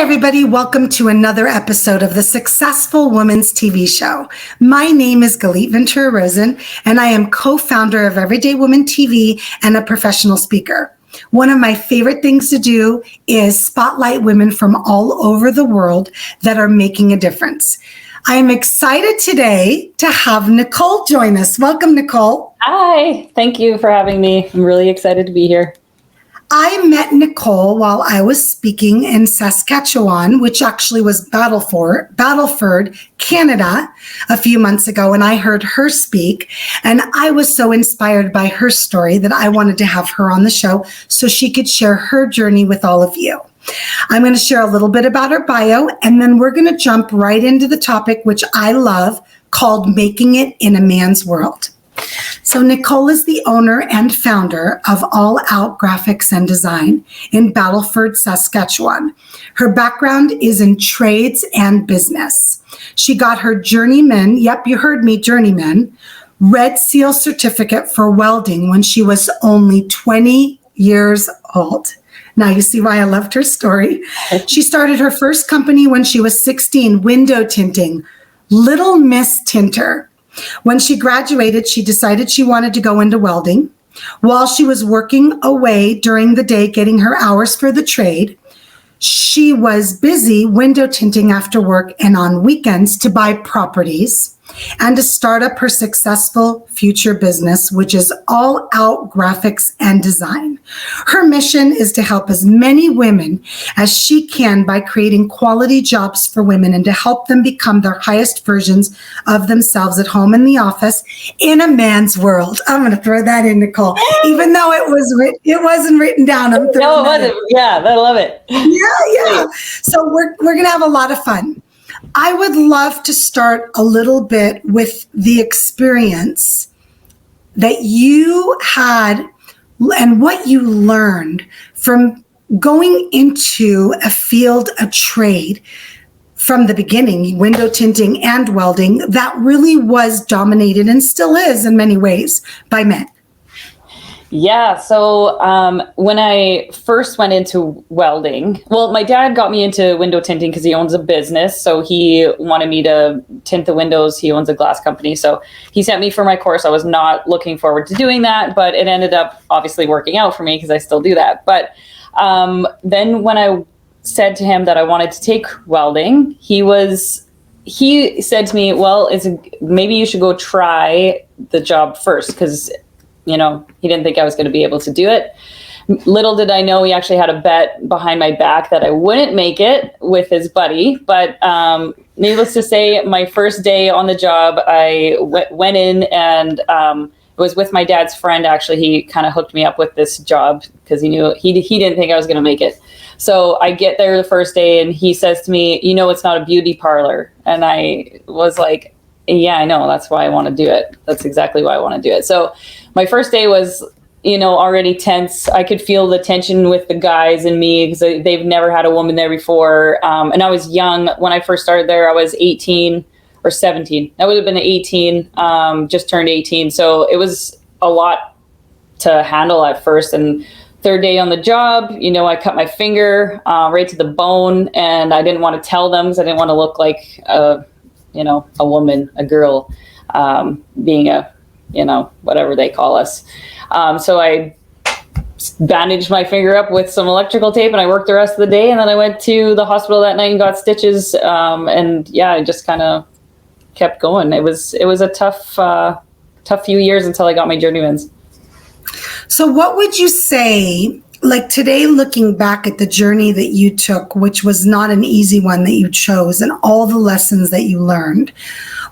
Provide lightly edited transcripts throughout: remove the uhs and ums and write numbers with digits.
everybody. Welcome to another episode of the Successful Women's TV show. My name is Galit Ventura Rosen, and I am co-founder of Everyday Woman TV and a professional speaker. One of my favorite things to do is spotlight women from all over the world that are making a difference. I am excited today to have Nicole join us. Welcome, Nicole. Hi, thank you for having me. I'm really excited to be here. I met Nicole while I was speaking in Saskatchewan, which actually was Battleford, Canada, a few months ago, and I heard her speak, and I was so inspired by her story that I wanted to have her on the show so she could share her journey with all of you. I'm going to share a little bit about her bio, and then we're going to jump right into the topic, which I love, called Making It in a Man's World. So Nicole is the owner and founder of All Out Graphics and Design in Battleford, Saskatchewan. Her background is in trades and business. She got her journeyman, yep, you heard me, journeyman, Red Seal certificate for welding when she was only 20 years old. Now you see why I loved her story. She started her first company when she was 16, window tinting, Little Miss Tinter. When she graduated, she decided she wanted to go into welding. While she was working away during the day, getting her hours for the trade, she was busy window tinting after work and on weekends to buy properties and to start up her successful future business, which is All Out Graphics and Design. Her mission is to help as many women as she can by creating quality jobs for women and to help them become their highest versions of themselves at home and the office in a man's world. I'm going to throw that in, Nicole, even though it wasn't written down. No, it wasn't. Yeah, I love it. Yeah. So we're going to have a lot of fun. I would love to start a little bit with the experience that you had and what you learned from going into a field, a trade from the beginning, window tinting and welding, that really was dominated and still is in many ways by men. Yeah, so when I first went into welding, well, my dad got me into window tinting because he owns a business. So he wanted me to tint the windows. He owns a glass company. So he sent me for my course. I was not looking forward to doing that, but it ended up obviously working out for me because I still do that. But then when I said to him that I wanted to take welding, he said to me, well, maybe you should go try the job first because he didn't think I was going to be able to do it. Little did I know he actually had a bet behind my back that I wouldn't make it with his buddy. But needless to say, my first day on the job, I went in and it was with my dad's friend. Actually, he kind of hooked me up with this job because he knew he didn't think I was going to make it. So I get there the first day and he says to me, it's not a beauty parlor. And I was like, yeah, I know. That's why I want to do it. That's exactly why I want to do it. So my first day was, already tense. I could feel the tension with the guys and me because they've never had a woman there before. And I was young. When I first started there, I was 18 or 17. That would have been 18, just turned 18. So it was a lot to handle at first. And third day on the job, I cut my finger right to the bone. And I didn't want to tell them because I didn't want to look like a woman, a girl, being whatever they call us. So I bandaged my finger up with some electrical tape and I worked the rest of the day. And then I went to the hospital that night and got stitches. I just kind of kept going. It was a tough few years until I got my journeyman's. So what would you say, like today, looking back at the journey that you took, which was not an easy one that you chose, and all the lessons that you learned,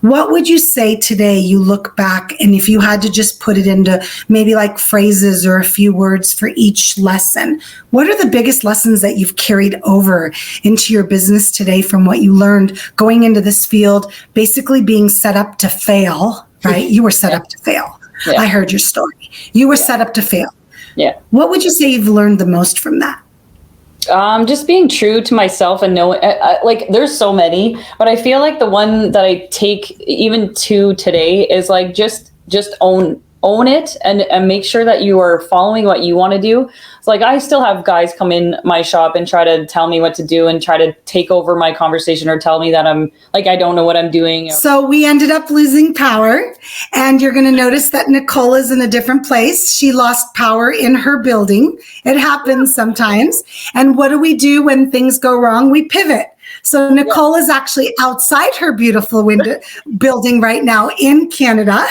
what would you say today you look back, and if you had to just put it into maybe like phrases or a few words for each lesson, what are the biggest lessons that you've carried over into your business today from what you learned going into this field, basically being set up to fail, right? You were set up to fail. Yeah. I heard your story. You were set up to fail. Yeah. What would you say you've learned the most from that? Just being true to myself and knowing, like, there's so many, but I feel like the one that I take even to today is like, just own own it and make sure that you are following what you want to do. So like I still have guys come in my shop and try to tell me what to do and try to take over my conversation or tell me that I'm like, I don't know what I'm doing. So we ended up losing power, and you're going to notice that Nicole is in a different place. She lost power in her building. It happens sometimes. And what do we do when things go wrong? We pivot. So Nicole is actually outside her beautiful building right now in Canada.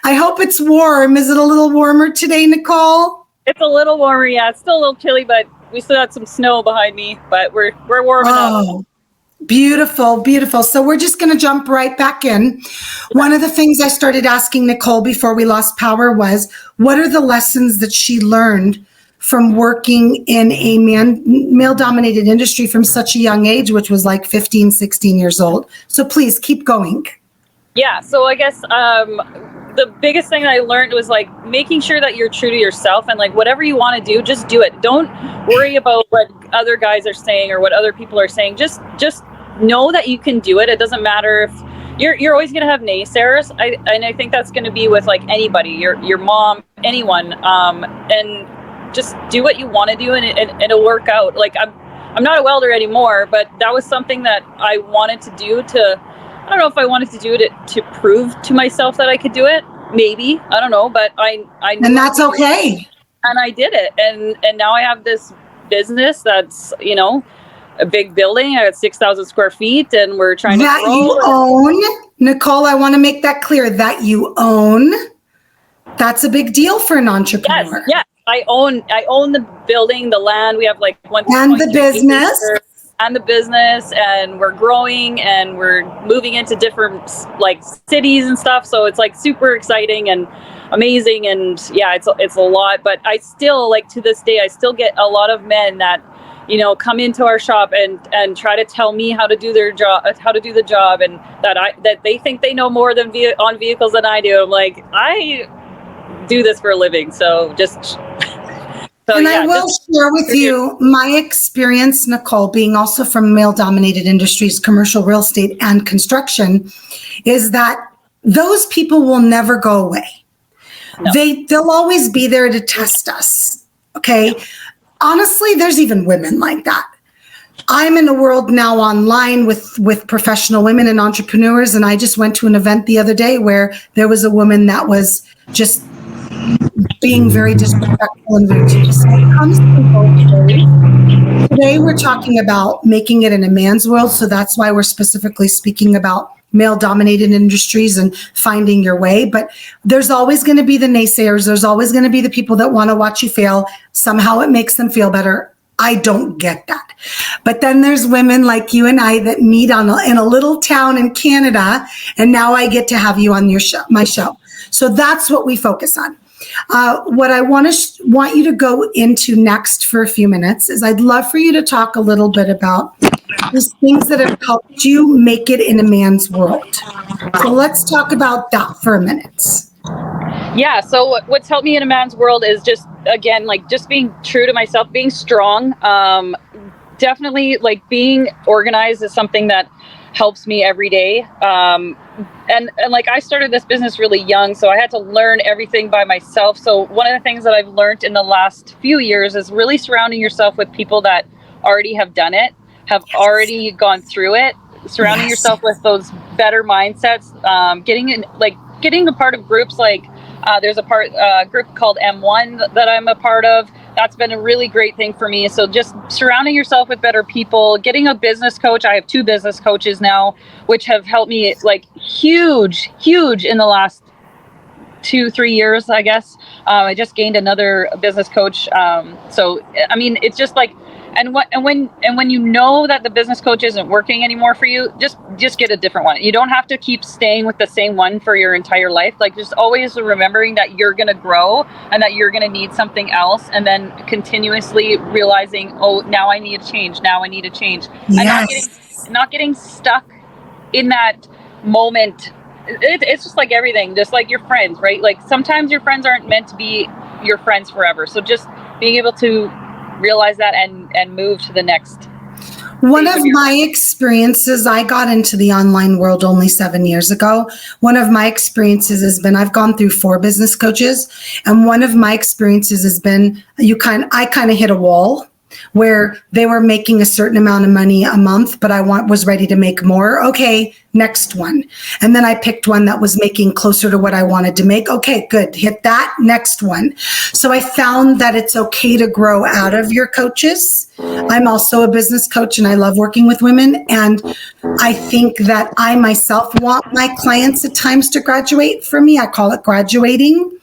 I hope it's warm. Is it a little warmer today, Nicole? It's a little warmer, yeah. It's still a little chilly, but we still got some snow behind me, but we're warm enough. Beautiful, beautiful. So we're just going to jump right back in. One of the things I started asking Nicole before we lost power was, what are the lessons that she learned from working in a male-dominated industry from such a young age, which was like 15, 16 years old. So please keep going. Yeah, so I guess the biggest thing I learned was like making sure that you're true to yourself, and like whatever you want to do, just do it. Don't worry about what other guys are saying or what other people are saying. Just know that you can do it. It doesn't matter if you're always going to have naysayers. I think that's going to be with like anybody, your mom, anyone, and just do what you want to do, and it'll work out. Like I'm not a welder anymore, but that was something that I wanted to do I don't know if I wanted to do it to prove to myself that I could do it. Maybe, I don't know, but I knew. And that's okay. And I did it. And now I have this business that's, a big building. I got 6,000 square feet, and we're trying to grow. You own, Nicole, I want to make that clear, that you own. That's a big deal for an entrepreneur. Yes. I own the building, the land. We have like and the business. And the business, and we're growing, and we're moving into different like cities and stuff. So it's like super exciting and amazing, and yeah, it's a lot. But I still, like, to this day, I still get a lot of men that come into our shop and try to tell me how to do their job, how to do the job, and that they think they know more than on vehicles than I do. I'm like, I do this for a living, so just. And I will share with you my experience, Nicole, being also from male-dominated industries, commercial real estate and construction, is that those people will never go away. No. They'll always be there to test us, okay? Yeah. Honestly, there's even women like that. I'm in a world now online with professional women and entrepreneurs, and I just went to an event the other day where there was a woman that was just being very disrespectful and rude to you. So it comes from both ways. Today we're talking about making it in a man's world, so that's why we're specifically speaking about male-dominated industries and finding your way. But there's always going to be the naysayers. There's always going to be the people that want to watch you fail. Somehow it makes them feel better. I don't get that. But then there's women like you and I that meet in a little town in Canada, and now I get to have you on my show. So that's what we focus on. What I want you to go into next for a few minutes is I'd love for you to talk a little bit about these things that have helped you make it in a man's world. So let's talk about that for a minute. Yeah, so what's helped me in a man's world is just, again, like just being true to myself, being strong. Definitely, like, being organized is something that helps me every day. And like, I started this business really young, so I had to learn everything by myself. So one of the things that I've learned in the last few years is really surrounding yourself with people that already have done it, have already gone through it, surrounding yourself with those better mindsets, getting a part of groups like there's a group called M1 that I'm a part of. That's been a really great thing for me. So just surrounding yourself with better people, getting a business coach. I have 2 business coaches now, which have helped me like huge in the last 2-3 years, I guess. I just gained another business coach. So, I mean, it's just like, and when you know that the business coach isn't working anymore for you, just get a different one. You don't have to keep staying with the same one for your entire life. Like, just always remembering that you're going to grow and that you're going to need something else, and then continuously realizing, oh, now I need a change. Now I need a change. Yes. And not getting stuck in that moment. It's just like everything, just like your friends, right? Like, sometimes your friends aren't meant to be your friends forever. So just being able to realize that and move to the next. One of my experiences, I got into the online world only 7 years ago. One of my experiences has been, I've gone through 4 business coaches, and one of my experiences has been, I kind of hit a wall where they were making a certain amount of money a month, but was ready to make more. Okay, next one. And then I picked one that was making closer to what I wanted to make. Okay, good. Hit that. Next one. So I found that it's okay to grow out of your coaches. I'm also a business coach and I love working with women. And I think that I myself want my clients at times to graduate for me. I call it graduating.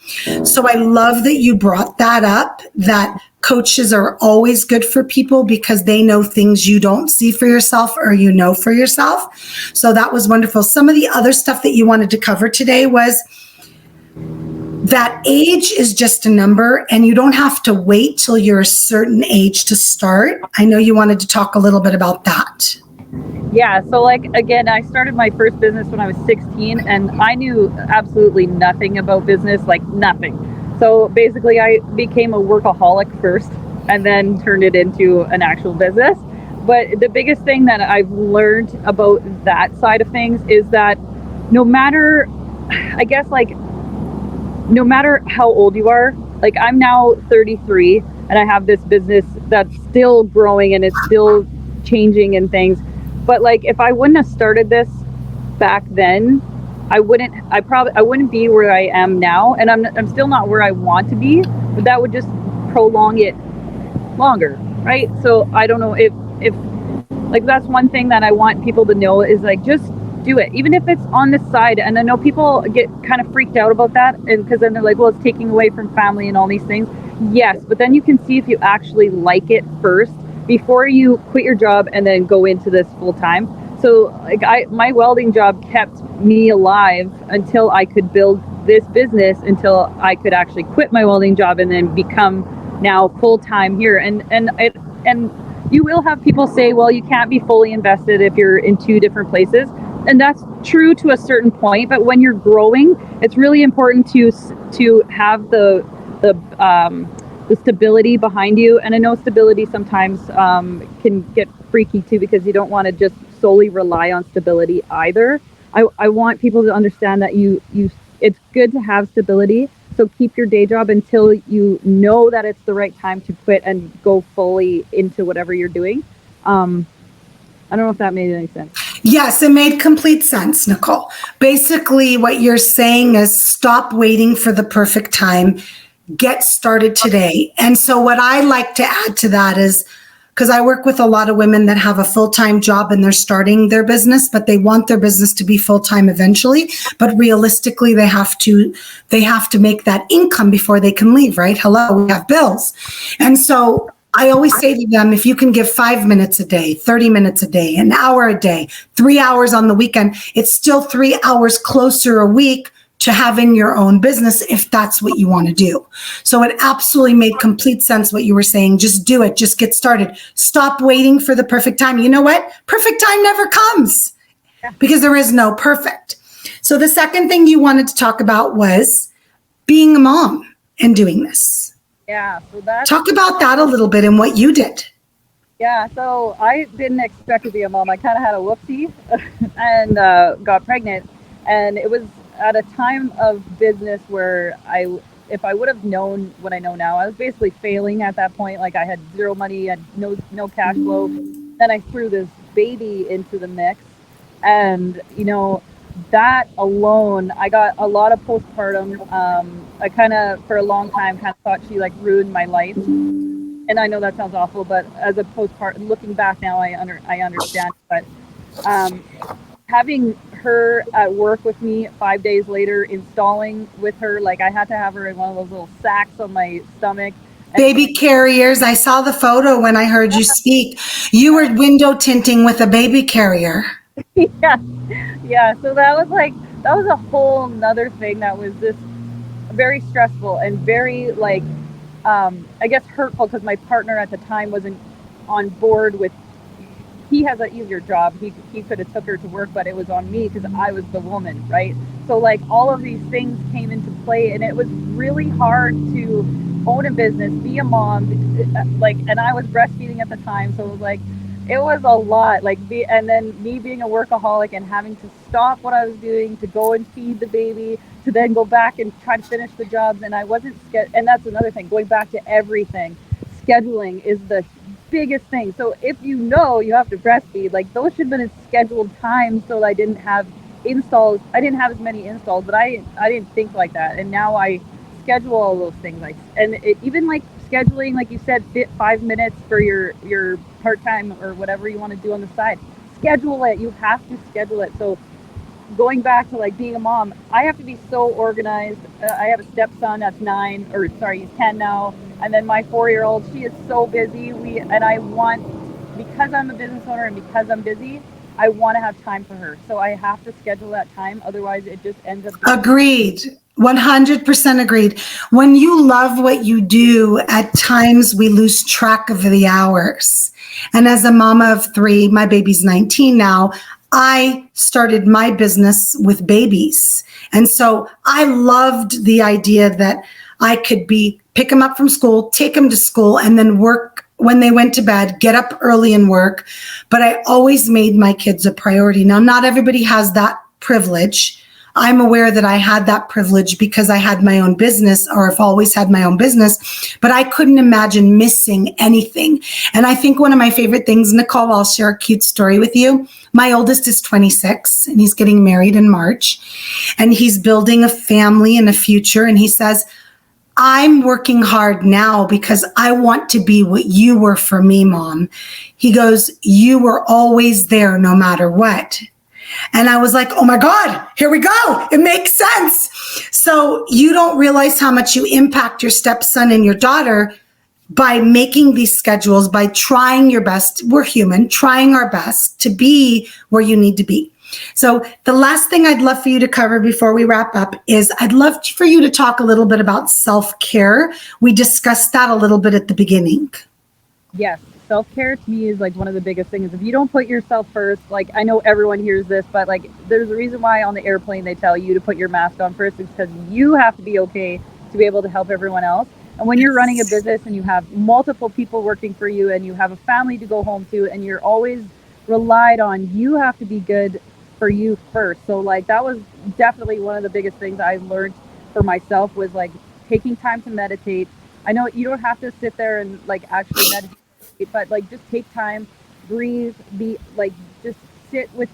So I love that you brought that up, that coaches are always good for people because they know things you don't see for yourself or you know for yourself. So that was wonderful. Some of the other stuff that you wanted to cover today was that age is just a number and you don't have to wait till you're a certain age to start. I know you wanted to talk a little bit about that. Yeah, so like, again, I started my first business when I was 16 and I knew absolutely nothing about business, like nothing. So basically I became a workaholic first and then turned it into an actual business. But the biggest thing that I've learned about that side of things is that no matter, I guess, like, no matter how old you are, like I'm now 33 and I have this business that's still growing and it's still changing and things. But like, if I wouldn't have started this back then, I wouldn't be where I am now. And I'm still not where I want to be, but that would just prolong it longer. Right. So I don't know if like, that's one thing that I want people to know is like, just do it, even if it's on the side. And I know people get kind of freaked out about that, and because then they're like, well, it's taking away from family and all these things. Yes, but then you can see if you actually like it first before you quit your job and then go into this full time. So like my welding job kept me alive until I could build this business, until I could actually quit my welding job and then become now full time here. And you will have people say, well, you can't be fully invested if you're in 2 different places. And that's true to a certain point, but when you're growing, it's really important to have the stability behind you. And I know stability sometimes can get freaky too, because you don't want to just solely rely on stability either. I want people to understand that it's good to have stability. So keep your day job until you know that it's the right time to quit and go fully into whatever you're doing. I don't know if that made any sense. Yes, it made complete sense, Nicole. Basically, what you're saying is stop waiting for the perfect time. Get started today. And so what I like to add to that is, because I work with a lot of women that have a full-time job and they're starting their business, but they want their business to be full-time eventually. But realistically, they have to make that income before they can leave, right? Hello, we have bills. And so I always say to them, if you can give 5 minutes a day, 30 minutes a day, an hour a day, 3 hours on the weekend, it's still 3 hours closer a week to having your own business if that's what you want to do. So it absolutely made complete sense what you were saying. Just do it. Just get started. Stop waiting for the perfect time. You know what? Perfect time never comes because there is no perfect. So the second thing you wanted to talk about was being a mom and doing this. Yeah. So talk about that a little bit and what you did. Yeah. So I didn't expect to be a mom. I kind of had a whoopsie and got pregnant. And it was at a time of business where if I would have known what I know now, I was basically failing at that point. Like I had zero money, I had no cash flow. Then I threw this baby into the mix, and that alone, I got a lot of postpartum. I kind of, for a long time, kind of thought she like ruined my life. And I know that sounds awful, but as a postpartum, looking back now, I understand. But having her at work with me 5 days later, installing with her, like I had to have her in one of those little sacks on my stomach. Baby carriers. I saw the photo when I heard you speak. You were window tinting with a baby carrier. Yeah. So that was a whole nother thing that was just very stressful and very like, I guess hurtful, because my partner at the time wasn't on board with. He has an easier job. He could have took her to work, but it was on me because I was the woman, right? So like all of these things came into play, and it was really hard to own a business, be a mom, like, and I was breastfeeding at the time, so it was like it was a lot. And then me being a workaholic and having to stop what I was doing to go and feed the baby, to then go back and try to finish the jobs. And I wasn't and that's another thing, going back to everything. Scheduling is the biggest thing. So if you know you have to breastfeed, like those should have been scheduled times so that I didn't have installs. I didn't have as many installs, but I didn't think like that. And now I schedule all those things. Even like scheduling, like you said, 5 minutes for your part-time or whatever you want to do on the side. Schedule it. You have to schedule it. So going back to like being a mom, I have to be so organized. I have a stepson that's 9, or sorry, he's 10 now, and then my 4-year-old. She is so busy. Because I'm a business owner and because I'm busy, I want to have time for her. So I have to schedule that time. Otherwise, it just ends up. Agreed. 100% agreed. When you love what you do, at times we lose track of the hours. And as a mama of 3, my baby's 19 now, I started my business with babies. And so I loved the idea that I could pick them up from school, take them to school, and then work when they went to bed, get up early and work. But I always made my kids a priority. Now, not everybody has that privilege. I'm aware that I had that privilege because I had my own business, or have always had my own business, but I couldn't imagine missing anything. And I think one of my favorite things, Nicole, I'll share a cute story with you. My oldest is 26 and he's getting married in March, and he's building a family and a future. And he says, I'm working hard now because I want to be what you were for me, Mom. He goes, you were always there no matter what. And I was like, oh my God, here we go. It makes sense. So you don't realize how much you impact your stepson and your daughter by making these schedules, by trying your best. We're human, trying our best to be where you need to be. So the last thing I'd love for you to cover before we wrap up is I'd love for you to talk a little bit about self-care. We discussed that a little bit at the beginning. Yes. Self-care to me is like one of the biggest things. If you don't put yourself first, like I know everyone hears this, but like there's a reason why on the airplane they tell you to put your mask on first, is because you have to be okay to be able to help everyone else. And when you're running a business and you have multiple people working for you and you have a family to go home to and you're always relied on, you have to be good for you first. So like that was definitely one of the biggest things I learned for myself, was like taking time to meditate. I know you don't have to sit there and like actually meditate, but like just take time, breathe, be like, just sit with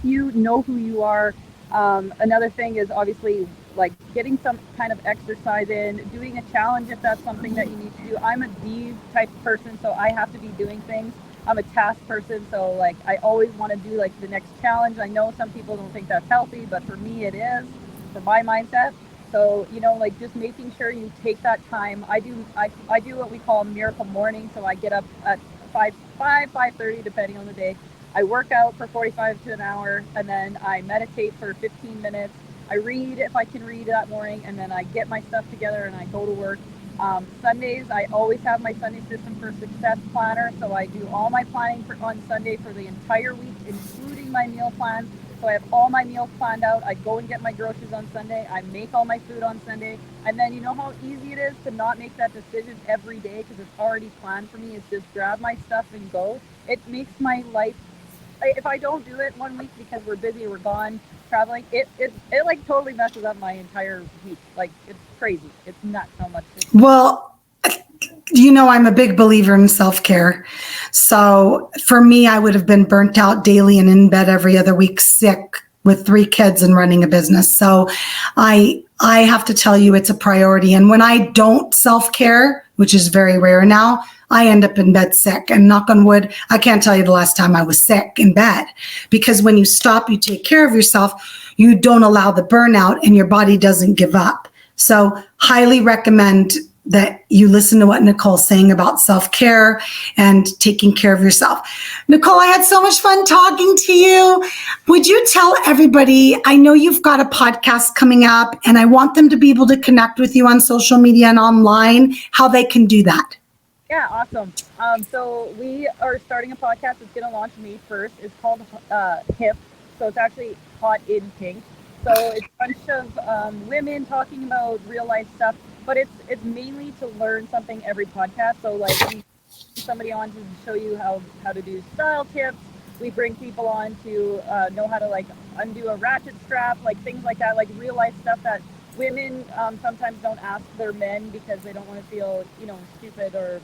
you, know who you are. Another thing is obviously like getting some kind of exercise in, doing a challenge if that's something that you need to do. I'm a D type person, so I have to be doing things. I'm a task person, so like I always want to do like the next challenge. I know some people don't think that's healthy, but for me it is, for my mindset. So, like just making sure you take that time. I do what we call a miracle morning. So I get up at 5:30, depending on the day. I work out for 45 to an hour, and then I meditate for 15 minutes. I read if I can read that morning, and then I get my stuff together and I go to work. Sundays, I always have my Sunday System for Success planner. So I do all my planning on Sunday for the entire week, including my meal plans. So I have all my meals planned out. I go and get my groceries on Sunday. I make all my food on Sunday. And then you know how easy it is to not make that decision every day because it's already planned for me. It's just grab my stuff and go. It makes my life, if I don't do it one week because we're busy or we're gone traveling, it like totally messes up my entire week. Like it's crazy. It's nuts how much. Well, I'm a big believer in self-care. So for me, I would have been burnt out daily and in bed every other week, sick with 3 kids and running a business. So I have to tell you, it's a priority. And when I don't self-care, which is very rare now, I end up in bed sick. And knock on wood, I can't tell you the last time I was sick in bed. Because when you stop, you take care of yourself, you don't allow the burnout and your body doesn't give up. So highly recommend that you listen to what Nicole's saying about self-care and taking care of yourself. Nicole, I had so much fun talking to you. Would you tell everybody, I know you've got a podcast coming up and I want them to be able to connect with you on social media and online, how they can do that? Yeah, awesome. So we are starting a podcast. It's going to launch May 1st. It's called HIP. So it's actually Hot in Pink. So it's a bunch of women talking about real life stuff, but it's mainly to learn something every podcast. So like somebody on to show you how to do style tips. We bring people on to know how to like undo a ratchet strap, like things like that, like real life stuff that women sometimes don't ask their men because they don't want to feel, stupid or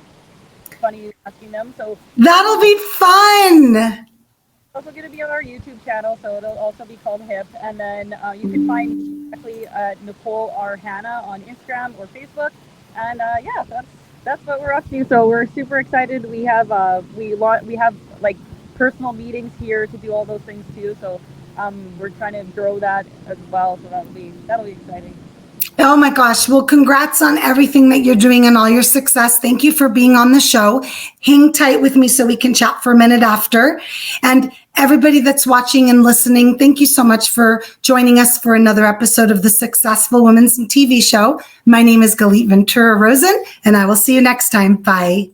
funny asking them. So That'll be fun. it's also going to be on our YouTube channel, so it'll also be called HIP. And then you can find directly Nicole or Hanna on Instagram or Facebook. And that's what we're up to. So we're super excited. We have we have like personal meetings here to do all those things too. So we're trying to grow that as well. So that'll be exciting. Oh my gosh. Well, congrats on everything that you're doing and all your success. Thank you for being on the show. Hang tight with me so we can chat for a minute after. And everybody that's watching and listening, thank you so much for joining us for another episode of the Successful Women's TV Show. My name is Galit Ventura Rosen, and I will see you next time. Bye.